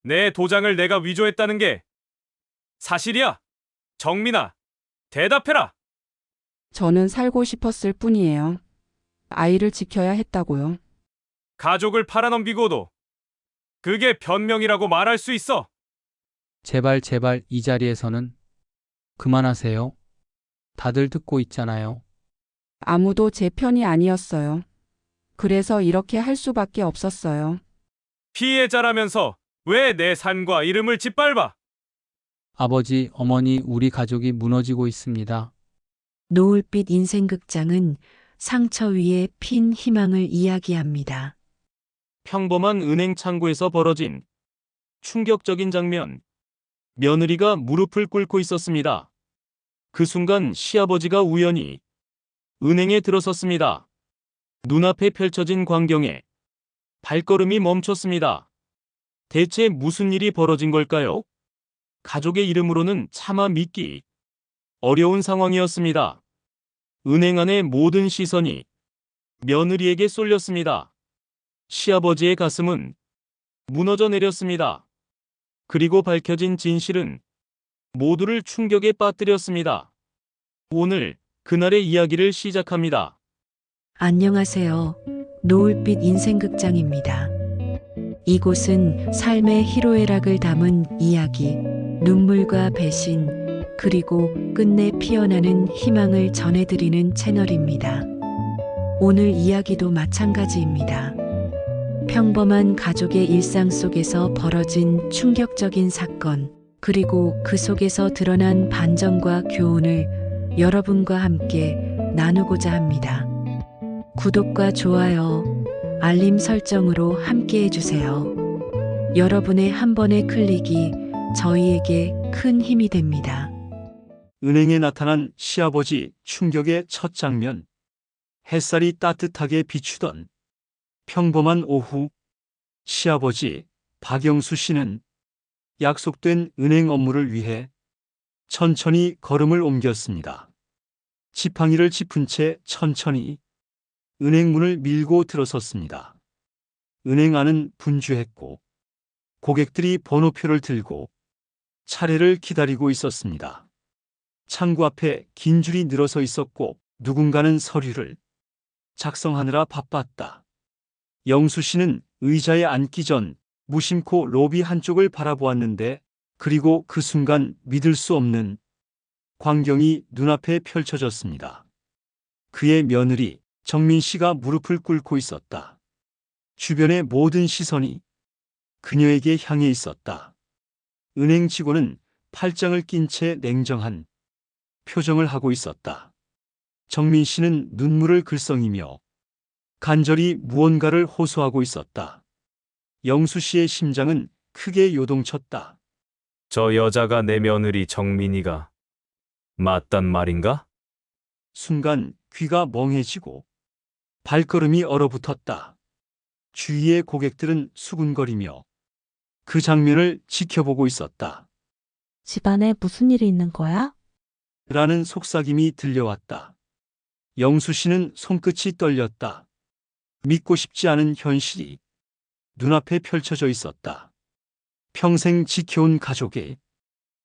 내 도장을 내가 위조했다는 게 사실이야? 정민아, 대답해라. 저는 살고 싶었을 뿐이에요. 아이를 지켜야 했다고요. 가족을 팔아넘기고도 그게 변명이라고 말할 수 있어? 제발 제발 이 자리에서는 그만하세요. 다들 듣고 있잖아요. 아무도 제 편이 아니었어요. 그래서 이렇게 할 수밖에 없었어요. 피해자라면서 왜 내 삶과 이름을 짓밟아? 아버지, 어머니, 우리 가족이 무너지고 있습니다. 노을빛 인생극장은 상처 위에 핀 희망을 이야기합니다. 평범한 은행 창구에서 벌어진 충격적인 장면. 며느리가 무릎을 꿇고 있었습니다. 그 순간 시아버지가 우연히 은행에 들어섰습니다. 눈앞에 펼쳐진 광경에 발걸음이 멈췄습니다. 대체 무슨 일이 벌어진 걸까요? 가족의 이름으로는 차마 믿기 어려운 상황이었습니다. 은행 안의 모든 시선이 며느리에게 쏠렸습니다. 시아버지의 가슴은 무너져 내렸습니다. 그리고 밝혀진 진실은 모두를 충격에 빠뜨렸습니다. 오늘 그날의 이야기를 시작합니다. 안녕하세요. 노을빛 인생극장입니다. 이곳은 삶의 희로애락을 담은 이야기, 눈물과 배신, 그리고 끝내 피어나는 희망을 전해드리는 채널입니다. 오늘 이야기도 마찬가지입니다. 평범한 가족의 일상 속에서 벌어진 충격적인 사건, 그리고 그 속에서 드러난 반전과 교훈을 여러분과 함께 나누고자 합니다. 구독과 좋아요, 알림 설정으로 함께 해주세요. 여러분의 한 번의 클릭이 저희에게 큰 힘이 됩니다. 은행에 나타난 시아버지 충격의 첫 장면. 햇살이 따뜻하게 비추던 평범한 오후, 시아버지 박영수 씨는 약속된 은행 업무를 위해 천천히 걸음을 옮겼습니다. 지팡이를 짚은 채 천천히 은행 문을 밀고 들어섰습니다. 은행 안은 분주했고 고객들이 번호표를 들고 차례를 기다리고 있었습니다. 창구 앞에 긴 줄이 늘어서 있었고 누군가는 서류를 작성하느라 바빴다. 영수 씨는 의자에 앉기 전 무심코 로비 한쪽을 바라보았는데, 그리고 그 순간 믿을 수 없는 광경이 눈앞에 펼쳐졌습니다. 그의 며느리 정민 씨가 무릎을 꿇고 있었다. 주변의 모든 시선이 그녀에게 향해 있었다. 은행 직원은 팔짱을 낀 채 냉정한 표정을 하고 있었다. 정민 씨는 눈물을 글썽이며 간절히 무언가를 호소하고 있었다. 영수 씨의 심장은 크게 요동쳤다. 저 여자가 내 며느리 정민이가 맞단 말인가? 순간 귀가 멍해지고 발걸음이 얼어붙었다. 주위의 고객들은 수군거리며 그 장면을 지켜보고 있었다. 집안에 무슨 일이 있는 거야? 라는 속삭임이 들려왔다. 영수 씨는 손끝이 떨렸다. 믿고 싶지 않은 현실이 눈앞에 펼쳐져 있었다. 평생 지켜온 가족의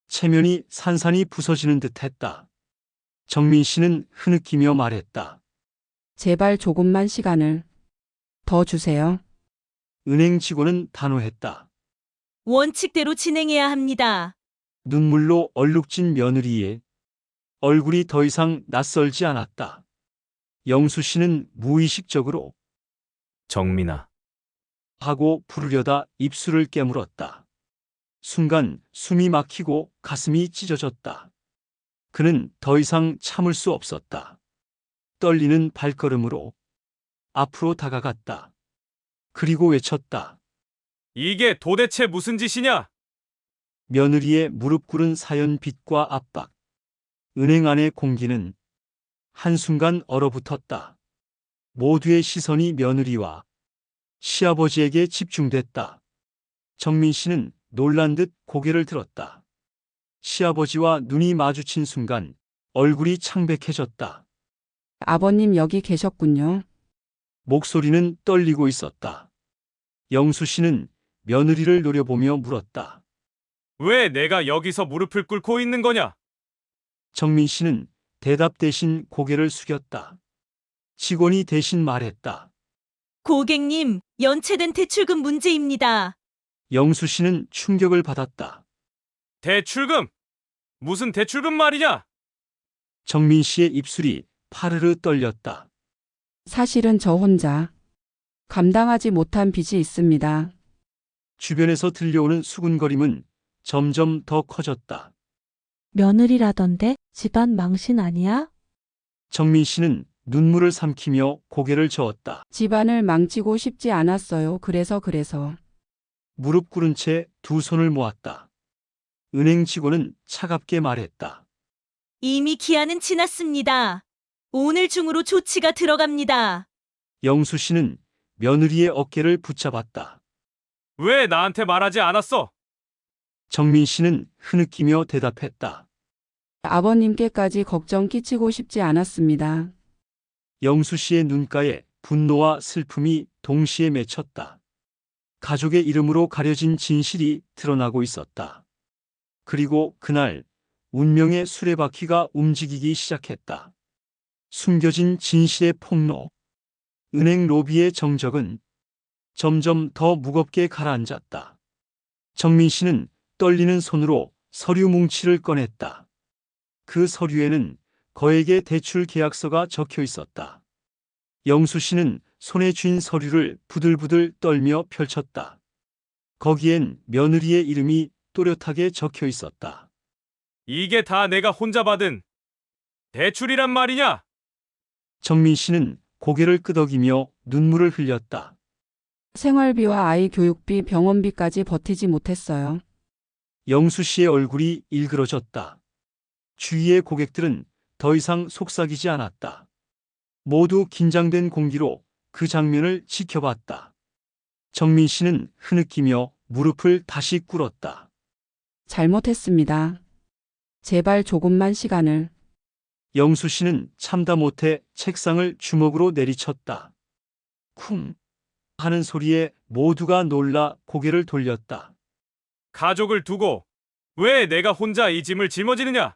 체면이 산산이 부서지는 듯했다. 정민 씨는 흐느끼며 말했다. 제발 조금만 시간을 더 주세요. 은행 직원은 단호했다. 원칙대로 진행해야 합니다. 눈물로 얼룩진 며느리의 얼굴이 더 이상 낯설지 않았다. 영수 씨는 무의식적으로 정민아, 하고 부르려다 입술을 깨물었다. 순간 숨이 막히고 가슴이 찢어졌다. 그는 더 이상 참을 수 없었다. 떨리는 발걸음으로 앞으로 다가갔다. 그리고 외쳤다. 이게 도대체 무슨 짓이냐? 며느리의 무릎 꿇은 사연 빛과 압박. 은행 안의 공기는 한순간 얼어붙었다. 모두의 시선이 며느리와 시아버지에게 집중됐다. 정민 씨는 놀란 듯 고개를 들었다. 시아버지와 눈이 마주친 순간 얼굴이 창백해졌다. 아버님 여기 계셨군요. 목소리는 떨리고 있었다. 영수 씨는 며느리를 노려보며 물었다. 왜 내가 여기서 무릎을 꿇고 있는 거냐? 정민 씨는 대답 대신 고개를 숙였다. 직원이 대신 말했다. 고객님, 연체된 대출금 문제입니다. 영수 씨는 충격을 받았다. 대출금? 무슨 대출금 말이냐? 정민 씨의 입술이 파르르 떨렸다. 사실은 저 혼자 감당하지 못한 빚이 있습니다. 주변에서 들려오는 수군거림은 점점 더 커졌다. 며느리라던데 집안 망신 아니야? 정민 씨는 눈물을 삼키며 고개를 저었다. 집안을 망치고 싶지 않았어요. 그래서. 무릎 꿇은 채 두 손을 모았다. 은행 직원은 차갑게 말했다. 이미 기한은 지났습니다. 오늘 중으로 조치가 들어갑니다. 영수 씨는 며느리의 어깨를 붙잡았다. 왜 나한테 말하지 않았어? 정민 씨는 흐느끼며 대답했다. 아버님께까지 걱정 끼치고 싶지 않았습니다. 영수 씨의 눈가에 분노와 슬픔이 동시에 맺혔다. 가족의 이름으로 가려진 진실이 드러나고 있었다. 그리고 그날 운명의 수레바퀴가 움직이기 시작했다. 숨겨진 진실의 폭로. 은행 로비의 정적은 점점 더 무겁게 가라앉았다. 정민 씨는 떨리는 손으로 서류 뭉치를 꺼냈다. 그 서류에는 거액의 대출 계약서가 적혀 있었다. 영수 씨는 손에 쥔 서류를 부들부들 떨며 펼쳤다. 거기엔 며느리의 이름이 또렷하게 적혀 있었다. 이게 다 내가 혼자 받은 대출이란 말이냐? 정민 씨는 고개를 끄덕이며 눈물을 흘렸다. 생활비와 아이 교육비, 병원비까지 버티지 못했어요. 영수 씨의 얼굴이 일그러졌다. 주위의 고객들은 더 이상 속삭이지 않았다. 모두 긴장된 공기로 그 장면을 지켜봤다. 정민 씨는 흐느끼며 무릎을 다시 꿇었다. 잘못했습니다. 제발 조금만 시간을. 영수 씨는 참다 못해 책상을 주먹으로 내리쳤다. 쿵 하는 소리에 모두가 놀라 고개를 돌렸다. 가족을 두고 왜 내가 혼자 이 짐을 짊어지느냐?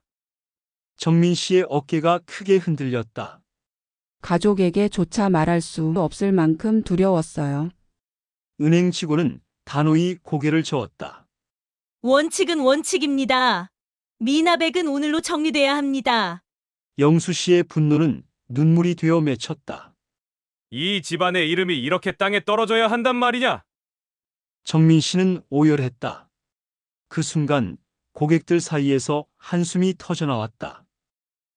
정민 씨의 어깨가 크게 흔들렸다. 가족에게조차 말할 수 없을 만큼 두려웠어요. 은행 직원은 단호히 고개를 저었다. 원칙은 원칙입니다. 미납액은 오늘로 정리돼야 합니다. 영수 씨의 분노는 눈물이 되어 맺혔다. 이 집안의 이름이 이렇게 땅에 떨어져야 한단 말이냐? 정민 씨는 오열했다. 그 순간 고객들 사이에서 한숨이 터져나왔다.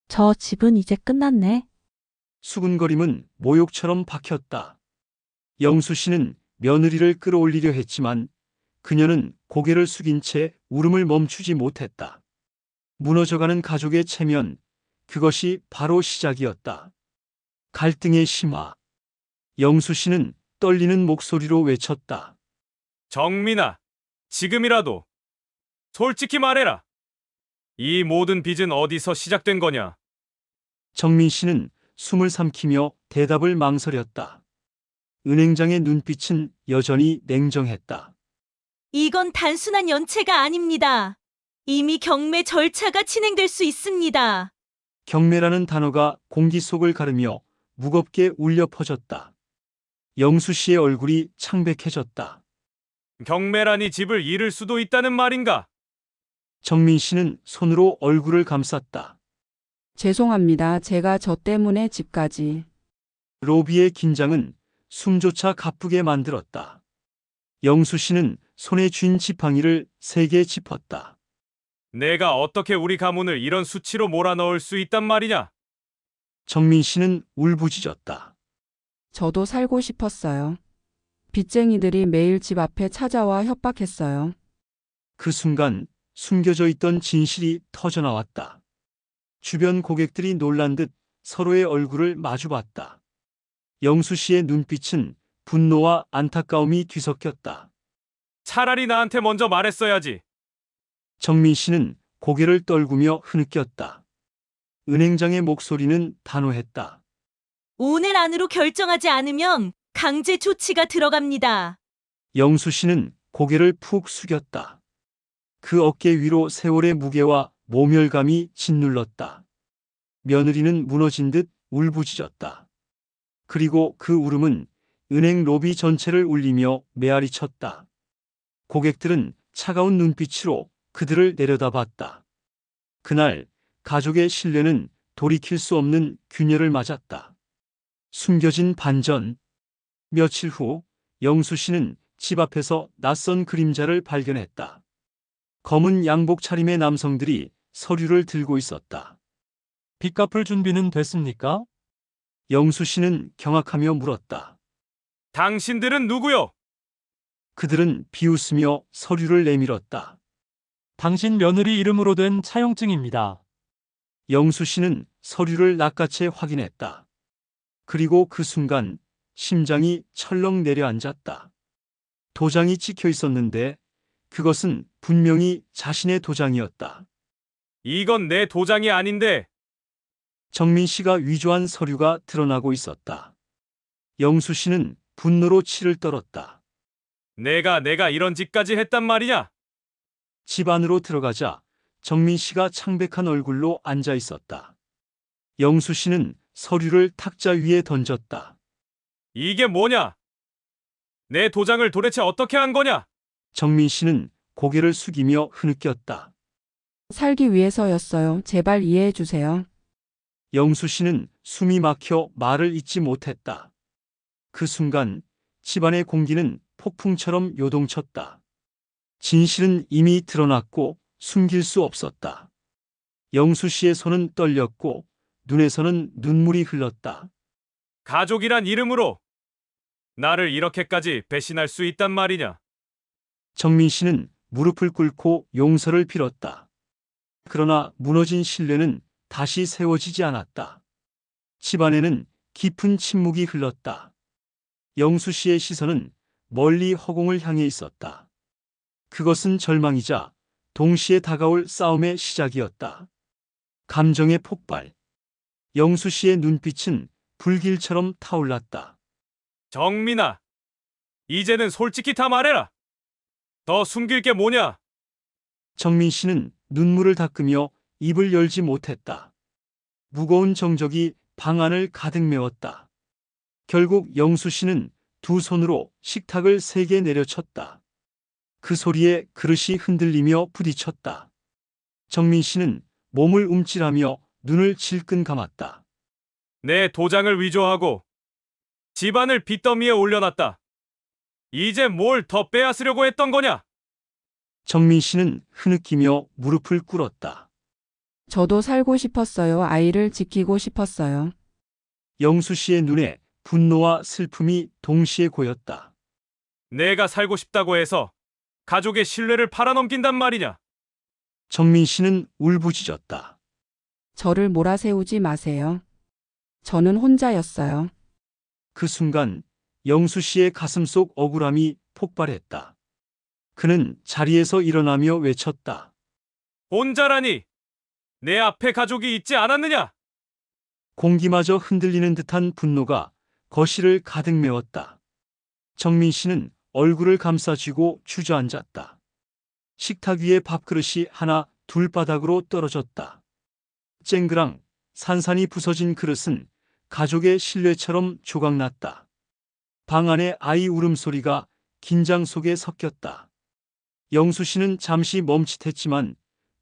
저 집은 이제 끝났네. 수군거림은 모욕처럼 박혔다. 영수 씨는 며느리를 끌어올리려 했지만 그녀는 고개를 숙인 채 울음을 멈추지 못했다. 무너져가는 가족의 체면, 그것이 바로 시작이었다. 갈등의 심화. 영수 씨는 떨리는 목소리로 외쳤다. 정민아, 지금이라도 솔직히 말해라. 이 모든 빚은 어디서 시작된 거냐? 정민 씨는 숨을 삼키며 대답을 망설였다. 은행장의 눈빛은 여전히 냉정했다. 이건 단순한 연체가 아닙니다. 이미 경매 절차가 진행될 수 있습니다. 경매라는 단어가 공기 속을 가르며 무겁게 울려 퍼졌다. 영수 씨의 얼굴이 창백해졌다. 경매라니 집을 잃을 수도 있다는 말인가? 정민 씨는 손으로 얼굴을 감쌌다. 죄송합니다. 제가 저 때문에 집까지. 로비의 긴장은 숨조차 가쁘게 만들었다. 영수 씨는 손에 쥔 지팡이를 세게 짚었다. 내가 어떻게 우리 가문을 이런 수치로 몰아넣을 수 있단 말이냐? 정민 씨는 울부짖었다. 저도 살고 싶었어요. 빚쟁이들이 매일 집 앞에 찾아와 협박했어요. 그 순간 숨겨져 있던 진실이 터져나왔다. 주변 고객들이 놀란 듯 서로의 얼굴을 마주봤다. 영수 씨의 눈빛은 분노와 안타까움이 뒤섞였다. 차라리 나한테 먼저 말했어야지. 정민 씨는 고개를 떨구며 흐느꼈다. 은행장의 목소리는 단호했다. 오늘 안으로 결정하지 않으면 강제 조치가 들어갑니다. 영수 씨는 고개를 푹 숙였다. 그 어깨 위로 세월의 무게와 모멸감이 짓눌렀다. 며느리는 무너진 듯 울부짖었다. 그리고 그 울음은 은행 로비 전체를 울리며 메아리쳤다. 고객들은 차가운 눈빛으로 그들을 내려다봤다. 그날 가족의 신뢰는 돌이킬 수 없는 균열을 맞았다. 숨겨진 반전. 며칠 후 영수 씨는 집 앞에서 낯선 그림자를 발견했다. 검은 양복 차림의 남성들이 서류를 들고 있었다. 빚 갚을 준비는 됐습니까? 영수 씨는 경악하며 물었다. 당신들은 누구요? 그들은 비웃으며 서류를 내밀었다. 당신 며느리 이름으로 된 차용증입니다. 영수 씨는 서류를 낚아채 확인했다. 그리고 그 순간 심장이 철렁 내려앉았다. 도장이 찍혀 있었는데 그것은 분명히 자신의 도장이었다. 이건 내 도장이 아닌데. 정민 씨가 위조한 서류가 드러나고 있었다. 영수 씨는 분노로 치를 떨었다. 내가 이런 짓까지 했단 말이냐? 집 안으로 들어가자 정민 씨가 창백한 얼굴로 앉아 있었다. 영수 씨는 서류를 탁자 위에 던졌다. 이게 뭐냐? 내 도장을 도대체 어떻게 한 거냐? 정민 씨는 고개를 숙이며 흐느꼈다. 살기 위해서였어요. 제발 이해해 주세요. 영수 씨는 숨이 막혀 말을 잇지 못했다. 그 순간 집안의 공기는 폭풍처럼 요동쳤다. 진실은 이미 드러났고 숨길 수 없었다. 영수 씨의 손은 떨렸고 눈에서는 눈물이 흘렀다. 가족이란 이름으로 나를 이렇게까지 배신할 수 있단 말이냐? 정민 씨는 무릎을 꿇고 용서를 빌었다. 그러나 무너진 신뢰는 다시 세워지지 않았다. 집안에는 깊은 침묵이 흘렀다. 영수 씨의 시선은 멀리 허공을 향해 있었다. 그것은 절망이자 동시에 다가올 싸움의 시작이었다. 감정의 폭발. 영수 씨의 눈빛은 불길처럼 타올랐다. 정민아, 이제는 솔직히 다 말해라. 더 숨길 게 뭐냐? 정민 씨는 눈물을 닦으며 입을 열지 못했다. 무거운 정적이 방 안을 가득 메웠다. 결국 영수 씨는 두 손으로 식탁을 세게 내려쳤다. 그 소리에 그릇이 흔들리며 부딪혔다. 정민 씨는 몸을 움찔하며 눈을 질끈 감았다. 내 도장을 위조하고 집안을 빚더미에 올려놨다. 이제 뭘 더 빼앗으려고 했던 거냐? 정민 씨는 흐느끼며 무릎을 꿇었다. 저도 살고 싶었어요. 아이를 지키고 싶었어요. 영수 씨의 눈에 분노와 슬픔이 동시에 고였다. 내가 살고 싶다고 해서 가족의 신뢰를 팔아넘긴단 말이냐? 정민 씨는 울부짖었다. 저를 몰아세우지 마세요. 저는 혼자였어요. 그 순간 영수 씨의 가슴 속 억울함이 폭발했다. 그는 자리에서 일어나며 외쳤다. 혼자라니! 내 앞에 가족이 있지 않았느냐? 공기마저 흔들리는 듯한 분노가 거실을 가득 메웠다. 정민 씨는 얼굴을 감싸쥐고 주저앉았다. 식탁 위에 밥그릇이 하나 둘 바닥으로 떨어졌다. 쨍그랑 산산이 부서진 그릇은 가족의 신뢰처럼 조각났다. 방 안의 아이 울음소리가 긴장 속에 섞였다. 영수 씨는 잠시 멈칫했지만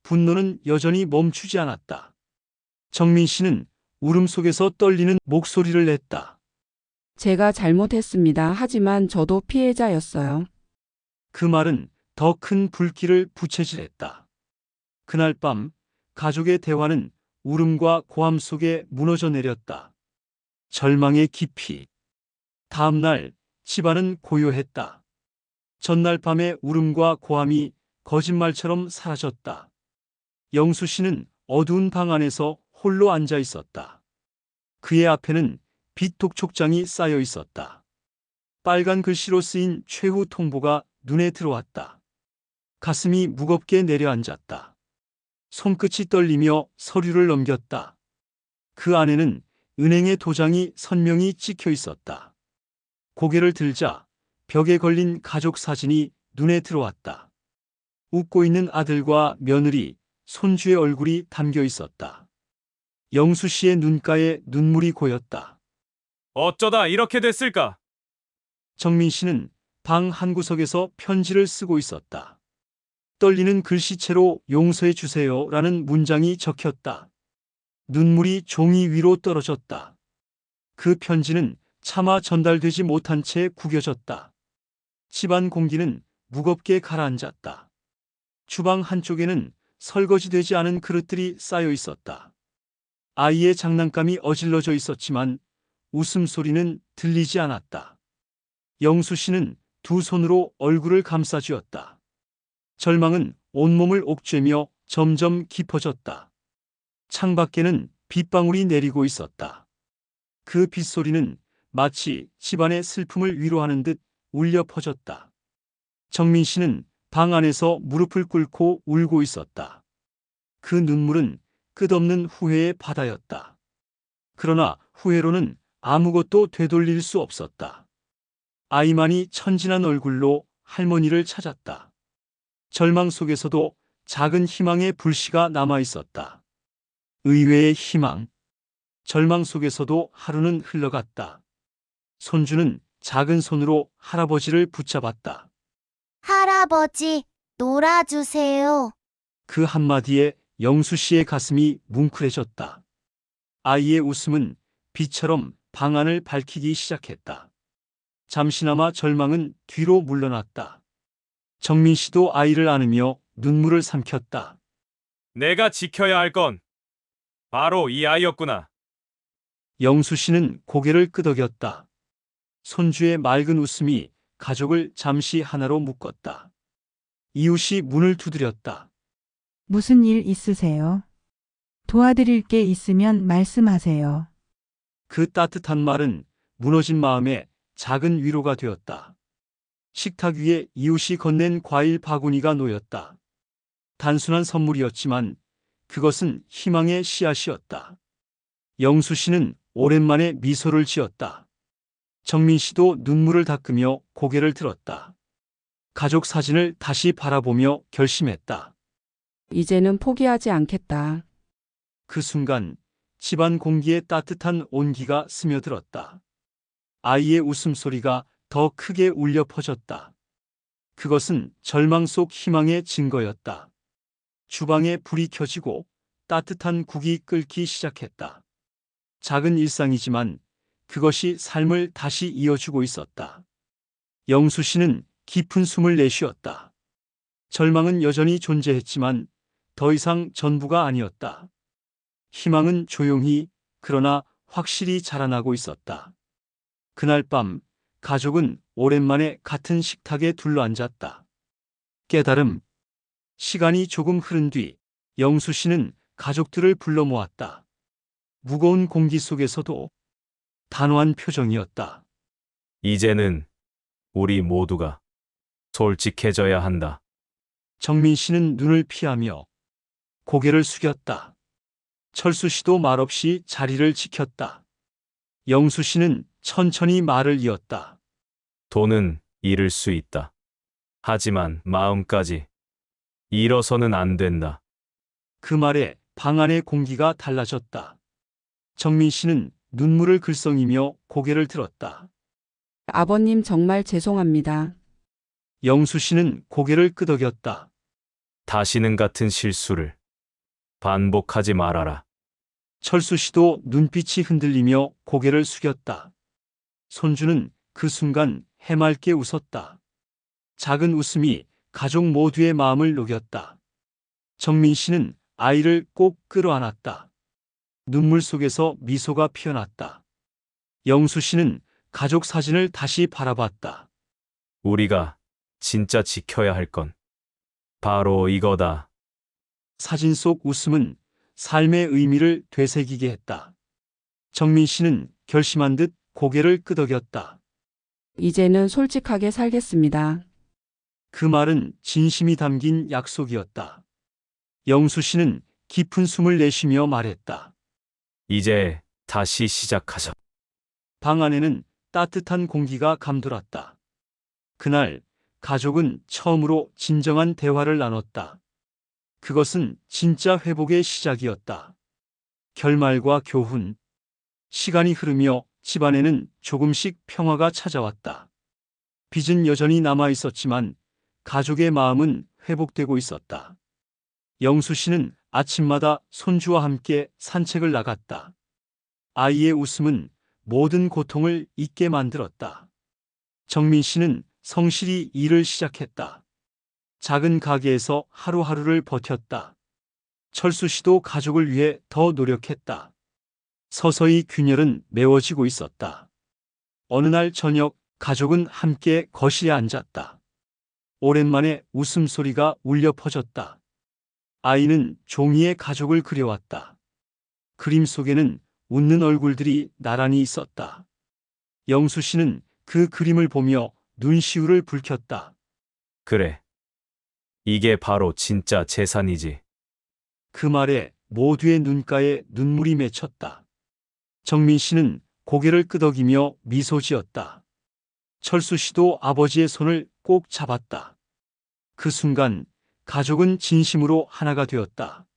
분노는 여전히 멈추지 않았다. 정민 씨는 울음 속에서 떨리는 목소리를 냈다. 제가 잘못했습니다. 하지만 저도 피해자였어요. 그 말은 더 큰 불길을 부채질했다. 그날 밤 가족의 대화는 울음과 고함 속에 무너져 내렸다. 절망의 깊이. 다음 날 집안은 고요했다. 전날 밤의 울음과 고함이 거짓말처럼 사라졌다. 영수 씨는 어두운 방 안에서 홀로 앉아 있었다. 그의 앞에는 빚 독촉장이 쌓여 있었다. 빨간 글씨로 쓰인 최후 통보가 눈에 들어왔다. 가슴이 무겁게 내려앉았다. 손끝이 떨리며 서류를 넘겼다. 그 안에는 은행의 도장이 선명히 찍혀 있었다. 고개를 들자 벽에 걸린 가족 사진이 눈에 들어왔다. 웃고 있는 아들과 며느리, 손주의 얼굴이 담겨 있었다. 영수 씨의 눈가에 눈물이 고였다. 어쩌다 이렇게 됐을까? 정민 씨는 방 한구석에서 편지를 쓰고 있었다. 떨리는 글씨체로 용서해 주세요라는 문장이 적혔다. 눈물이 종이 위로 떨어졌다. 그 편지는 차마 전달되지 못한 채 구겨졌다. 집안 공기는 무겁게 가라앉았다. 주방 한쪽에는 설거지되지 않은 그릇들이 쌓여 있었다. 아이의 장난감이 어질러져 있었지만 웃음소리는 들리지 않았다. 영수 씨는 두 손으로 얼굴을 감싸쥐었다. 절망은 온몸을 옥죄며 점점 깊어졌다. 창밖에는 빗방울이 내리고 있었다. 그 빗소리는 마치 집안의 슬픔을 위로하는 듯 울려 퍼졌다. 정민 씨는 방 안에서 무릎을 꿇고 울고 있었다. 그 눈물은 끝없는 후회의 바다였다. 그러나 후회로는 아무것도 되돌릴 수 없었다. 아이만이 천진한 얼굴로 할머니를 찾았다. 절망 속에서도 작은 희망의 불씨가 남아 있었다. 의외의 희망. 절망 속에서도 하루는 흘러갔다. 손주는 작은 손으로 할아버지를 붙잡았다. 할아버지, 놀아주세요. 그 한마디에 영수 씨의 가슴이 뭉클해졌다. 아이의 웃음은 빛처럼 방 안을 밝히기 시작했다. 잠시나마 절망은 뒤로 물러났다. 정민 씨도 아이를 안으며 눈물을 삼켰다. 내가 지켜야 할 건 바로 이 아이였구나. 영수 씨는 고개를 끄덕였다. 손주의 맑은 웃음이 가족을 잠시 하나로 묶었다. 이웃이 문을 두드렸다. 무슨 일 있으세요? 도와드릴 게 있으면 말씀하세요. 그 따뜻한 말은 무너진 마음에 작은 위로가 되었다. 식탁 위에 이웃이 건넨 과일 바구니가 놓였다. 단순한 선물이었지만 그것은 희망의 씨앗이었다. 영수 씨는 오랜만에 미소를 지었다. 정민 씨도 눈물을 닦으며 고개를 들었다. 가족 사진을 다시 바라보며 결심했다. 이제는 포기하지 않겠다. 그 순간 집안 공기에 따뜻한 온기가 스며들었다. 아이의 웃음소리가 더 크게 울려 퍼졌다. 그것은 절망 속 희망의 증거였다. 주방에 불이 켜지고 따뜻한 국이 끓기 시작했다. 작은 일상이지만 그것이 삶을 다시 이어주고 있었다. 영수 씨는 깊은 숨을 내쉬었다. 절망은 여전히 존재했지만 더 이상 전부가 아니었다. 희망은 조용히 그러나 확실히 자라나고 있었다. 그날 밤 가족은 오랜만에 같은 식탁에 둘러앉았다. 깨달음. 시간이 조금 흐른 뒤 영수 씨는 가족들을 불러 모았다. 무거운 공기 속에서도 단호한 표정이었다. 이제는 우리 모두가 솔직해져야 한다. 정민 씨는 눈을 피하며 고개를 숙였다. 철수 씨도 말없이 자리를 지켰다. 영수 씨는 천천히 말을 이었다. 돈은 잃을 수 있다. 하지만 마음까지 잃어서는 안 된다. 그 말에 방 안의 공기가 달라졌다. 정민 씨는 눈물을 글썽이며 고개를 들었다. 아버님 정말 죄송합니다. 영수 씨는 고개를 끄덕였다. 다시는 같은 실수를 반복하지 말아라. 철수 씨도 눈빛이 흔들리며 고개를 숙였다. 손주는 그 순간 해맑게 웃었다. 작은 웃음이 가족 모두의 마음을 녹였다. 정민 씨는 아이를 꼭 끌어안았다. 눈물 속에서 미소가 피어났다. 영수 씨는 가족 사진을 다시 바라봤다. 우리가 진짜 지켜야 할 건 바로 이거다. 사진 속 웃음은 삶의 의미를 되새기게 했다. 정민 씨는 결심한 듯 고개를 끄덕였다. 이제는 솔직하게 살겠습니다. 그 말은 진심이 담긴 약속이었다. 영수 씨는 깊은 숨을 내쉬며 말했다. 이제 다시 시작하자. 방 안에는 따뜻한 공기가 감돌았다. 그날 가족은 처음으로 진정한 대화를 나눴다. 그것은 진짜 회복의 시작이었다. 결말과 교훈. 시간이 흐르며 집안에는 조금씩 평화가 찾아왔다. 빚은 여전히 남아 있었지만 가족의 마음은 회복되고 있었다. 영수 씨는 아침마다 손주와 함께 산책을 나갔다. 아이의 웃음은 모든 고통을 잊게 만들었다. 정민 씨는 성실히 일을 시작했다. 작은 가게에서 하루하루를 버텼다. 철수 씨도 가족을 위해 더 노력했다. 서서히 균열은 메워지고 있었다. 어느 날 저녁 가족은 함께 거실에 앉았다. 오랜만에 웃음소리가 울려 퍼졌다. 아이는 종이에 가족을 그려왔다. 그림 속에는 웃는 얼굴들이 나란히 있었다. 영수 씨는 그 그림을 보며 눈시울을 붉혔다. 그래. 이게 바로 진짜 재산이지. 그 말에 모두의 눈가에 눈물이 맺혔다. 정민 씨는 고개를 끄덕이며 미소 지었다. 철수 씨도 아버지의 손을 꼭 잡았다. 그 순간 가족은 진심으로 하나가 되었다.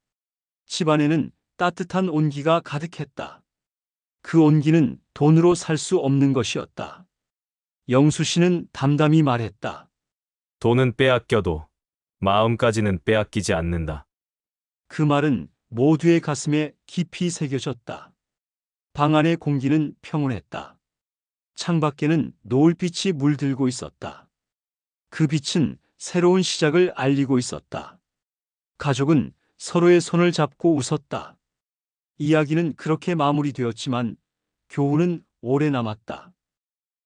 집안에는 따뜻한 온기가 가득했다. 그 온기는 돈으로 살 수 없는 것이었다. 영수 씨는 담담히 말했다. 돈은 빼앗겨도 마음까지는 빼앗기지 않는다. 그 말은 모두의 가슴에 깊이 새겨졌다. 방 안의 공기는 평온했다. 창밖에는 노을빛이 물들고 있었다. 그 빛은 새로운 시작을 알리고 있었다. 가족은 서로의 손을 잡고 웃었다. 이야기는 그렇게 마무리되었지만 교훈은 오래 남았다.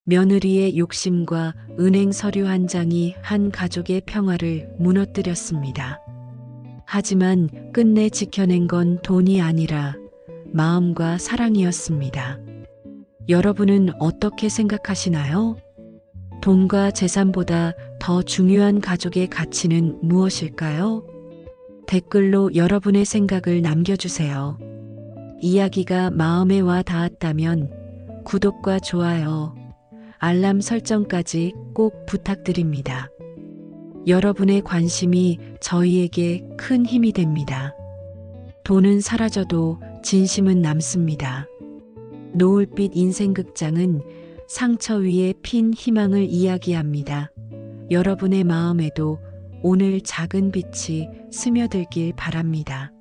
며느리의 욕심과 은행 서류 한 장이 한 가족의 평화를 무너뜨렸습니다. 하지만 끝내 지켜낸 건 돈이 아니라 마음과 사랑이었습니다. 여러분은 어떻게 생각하시나요? 돈과 재산보다 더 중요한 가족의 가치는 무엇일까요? 댓글로 여러분의 생각을 남겨주세요. 이야기가 마음에 와 닿았다면 구독과 좋아요, 알람 설정까지 꼭 부탁드립니다. 여러분의 관심이 저희에게 큰 힘이 됩니다. 돈은 사라져도 진심은 남습니다. 노을빛 인생극장은 상처 위에 핀 희망을 이야기합니다. 여러분의 마음에도 오늘 작은 빛이 스며들길 바랍니다.